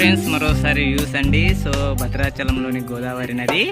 Friends మరోసారి views అండి. So భద్రాచలంలోని Godavari నది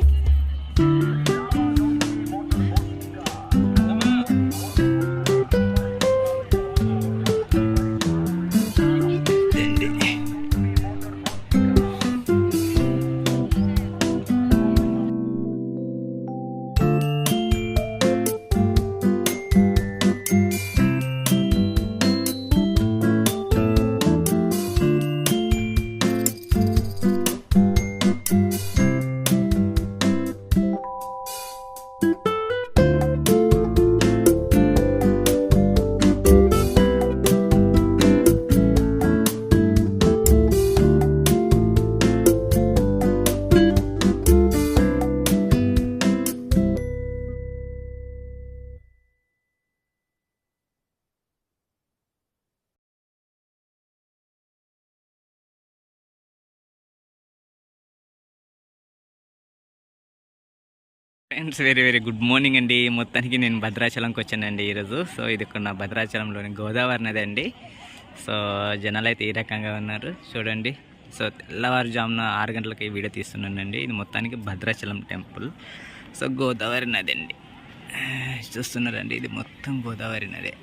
friends very very good morning అండి. మొత్తానికి నేను భద్రాచలంకి వచ్చానండి ఈరోజు. సో ఇది నా భద్రాచలంలోని గోదావరి నది అండి. సో జనాలు అయితే ఈ రకంగా ఉన్నారు చూడండి. సో తెల్లవారుజామున 6 గంటలకి వీడియో తీస్తున్నానండి. ఇది మొత్తానికి భద్రాచలం టెంపుల్. సో గోదావరి నది అండి చూస్తున్నారండి. ఇది మొత్తం గోదావరి నది.